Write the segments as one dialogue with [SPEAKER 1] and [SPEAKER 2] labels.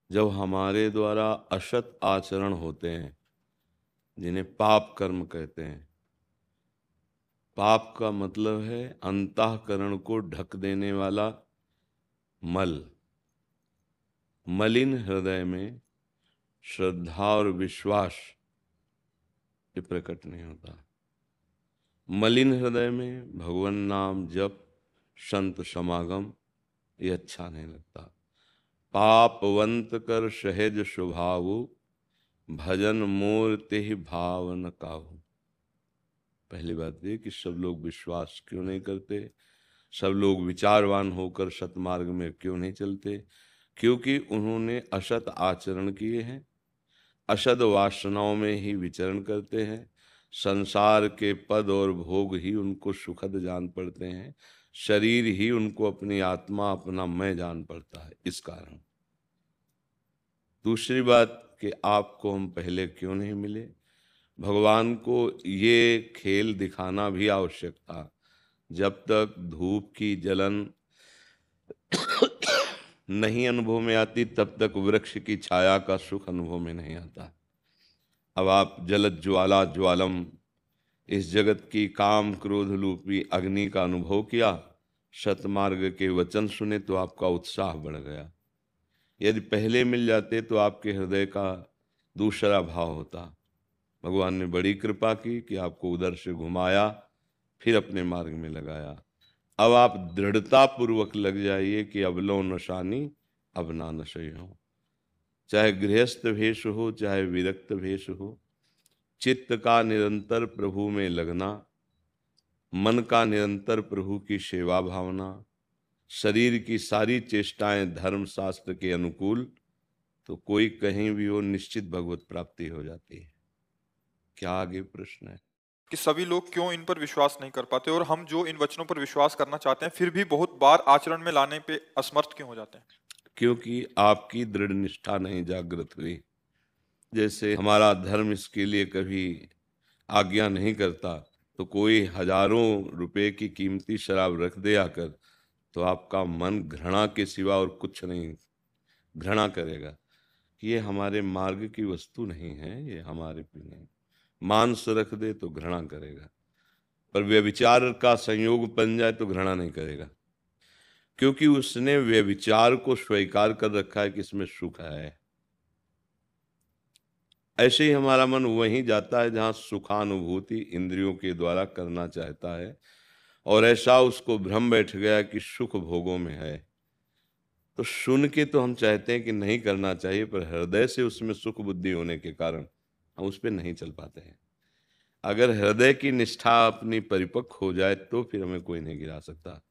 [SPEAKER 1] जब हमारे द्वारा असत आचरण होते हैं, जिन्हें पाप कर्म कहते हैं। पाप का मतलब है अंतःकरण को ढक देने वाला मल। मलिन हृदय में श्रद्धा और विश्वास ये प्रकट नहीं होता। मलिन हृदय में भगवान नाम जप, संत समागम ये अच्छा नहीं लगता। पापवंत कर सहज स्वभावु, भजन मोर तेहि भाव न काहू। पहली बात ये कि सब लोग विश्वास क्यों नहीं करते, सब लोग विचारवान होकर सतमार्ग में क्यों नहीं चलते? क्योंकि उन्होंने असत आचरण किए हैं, असद वासनाओं में ही विचरण करते हैं। संसार के पद और भोग ही उनको सुखद जान पड़ते हैं, शरीर ही उनको अपनी आत्मा, अपना मैं जान पड़ता है। इस कारण दूसरी बात कि आपको हम पहले क्यों नहीं मिले, भगवान को ये खेल दिखाना भी आवश्यक था। जब तक धूप की जलन नहीं अनुभव में आती, तब तक वृक्ष की छाया का सुख अनुभव में नहीं आता। अब आप जलद ज्वाला ज्वालम, इस जगत की काम क्रोध रूपी अग्नि का अनुभव किया, सतमार्ग के वचन सुने तो आपका उत्साह बढ़ गया। यदि पहले मिल जाते तो आपके हृदय का दूसरा भाव होता। भगवान ने बड़ी कृपा की कि आपको उधर से घुमाया, फिर अपने मार्ग में लगाया। अब आप दृढ़ता पूर्वक लग जाइए कि अब लो नशानी अब ना नशे हो। चाहे गृहस्थ भेष हो, चाहे विरक्त भेष हो, चित्त का निरंतर प्रभु में लगना, मन का निरंतर प्रभु की सेवा भावना, शरीर की सारी चेष्टाएं धर्म शास्त्र के अनुकूल, तो कोई कहीं भी हो निश्चित भगवत प्राप्ति हो जाती है। क्या आगे प्रश्न है?
[SPEAKER 2] कि सभी लोग क्यों इन पर विश्वास नहीं कर पाते, और हम जो इन वचनों पर विश्वास करना चाहते हैं फिर भी बहुत बार आचरण में लाने पे असमर्थ क्यों हो जाते हैं?
[SPEAKER 1] क्योंकि आपकी दृढ़ निष्ठा नहीं जागृत हुई। जैसे हमारा धर्म इसके लिए कभी आज्ञा नहीं करता, तो कोई हजारों रुपए की कीमती शराब रख दे आकर, तो आपका मन घृणा के सिवा और कुछ नहीं घृणा करेगा कि ये हमारे मार्ग की वस्तु नहीं है, ये हमारे पे नहीं। मांस रख दे तो घृणा करेगा, पर व्यभिचार का संयोग बन जाए तो घृणा नहीं करेगा, क्योंकि उसने व्यभिचार को स्वीकार कर रखा है कि इसमें सुख है। ऐसे ही हमारा मन वहीं जाता है जहां सुखानुभूति इंद्रियों के द्वारा करना चाहता है, और ऐसा उसको भ्रम बैठ गया कि सुख भोगों में है। तो सुन के तो हम चाहते हैं कि नहीं करना चाहिए, पर हृदय से उसमें सुख बुद्धि होने के कारण हम उस पर नहीं चल पाते हैं। अगर हृदय की निष्ठा अपनी परिपक्व हो जाए तो फिर हमें कोई नहीं गिरा सकता।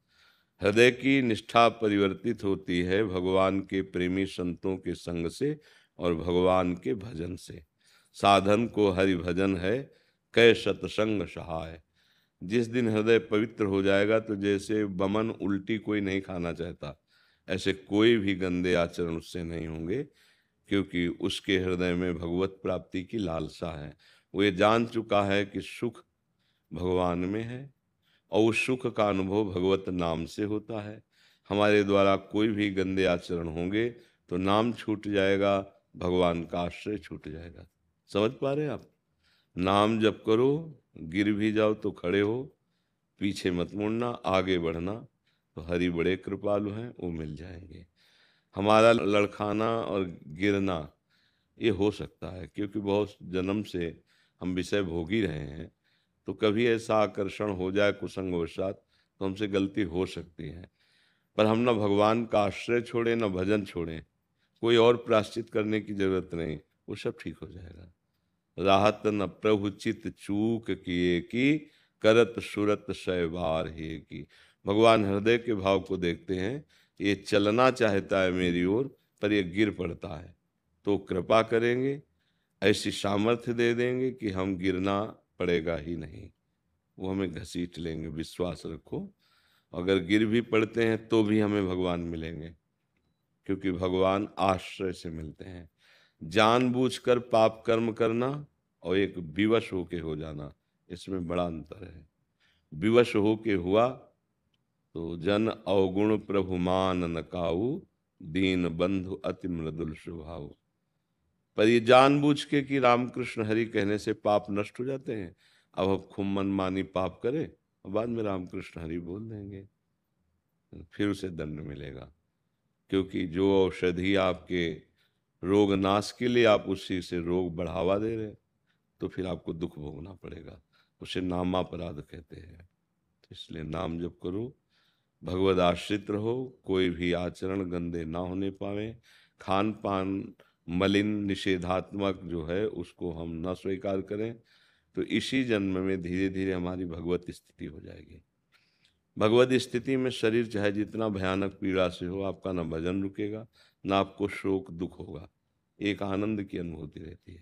[SPEAKER 1] हृदय की निष्ठा परिवर्तित होती है भगवान के प्रेमी संतों के संग से और भगवान के भजन से। साधन को हरि भजन है, कै सतसंग सहाय। जिस दिन हृदय पवित्र हो जाएगा, तो जैसे बमन उल्टी कोई नहीं खाना चाहता, ऐसे कोई भी गंदे आचरण उससे नहीं होंगे, क्योंकि उसके हृदय में भगवत प्राप्ति की लालसा है। वो ये जान चुका है कि सुख भगवान में है, और उस सुख का अनुभव भगवत नाम से होता है। हमारे द्वारा कोई भी गंदे आचरण होंगे तो नाम छूट जाएगा, भगवान का आश्रय छूट जाएगा। समझ पा रहे हैं आप? नाम जप करो, गिर भी जाओ तो खड़े हो, पीछे मत मुड़ना, आगे बढ़ना, तो हरि बड़े कृपालु हैं, वो मिल जाएंगे। हमारा लड़खाना और गिरना ये हो सकता है, क्योंकि बहुत जन्म से हम विषय भोग ही रहे हैं। तो कभी ऐसा आकर्षण हो जाए कुसंगवशात, तो हमसे गलती हो सकती है। पर हम न भगवान का आश्रय छोड़ें, न भजन छोड़ें, कोई और प्रायश्चित करने की जरूरत नहीं, वो सब ठीक हो जाएगा। राहत न प्रभु चित चूक किए की, करत सुरत सहवार हे की। भगवान हृदय के भाव को देखते हैं। ये चलना चाहता है मेरी ओर, पर ये गिर पड़ता है, तो कृपा करेंगे, ऐसी सामर्थ्य दे देंगे कि हम गिरना पड़ेगा ही नहीं, वो हमें घसीट लेंगे। विश्वास रखो, अगर गिर भी पड़ते हैं तो भी हमें भगवान मिलेंगे, क्योंकि भगवान आश्रय से मिलते हैं। जानबूझकर पाप कर्म करना और एक विवश होके हो जाना, इसमें बड़ा अंतर है। विवश होके हुआ तो जन अवगुण प्रभु मान न काऊ, दीन बंधु अति मृदुल स्वभाव। पर ये जानबूझ के कि रामकृष्ण हरि कहने से पाप नष्ट हो जाते हैं, अब खूब मनमानी पाप करे और बाद में रामकृष्ण हरि बोल देंगे, फिर उसे दंड मिलेगा। क्योंकि जो औषधि आपके रोग नाश के लिए, आप उसी से रोग बढ़ावा दे रहे, तो फिर आपको दुख भोगना पड़ेगा। उसे नामापराध कहते हैं। तो इसलिए नाम जप करो, भगवद आश्रित रहो, कोई भी आचरण गंदे ना होने पावे, खान पान मलिन निषेधात्मक जो है उसको हम न स्वीकार करें, तो इसी जन्म में धीरे धीरे हमारी भगवत स्थिति हो जाएगी। भगवत स्थिति में शरीर चाहे जितना भयानक पीड़ा से हो, आपका ना भजन रुकेगा, ना आपको शोक दुख होगा, एक आनंद की अनुभूति रहती है।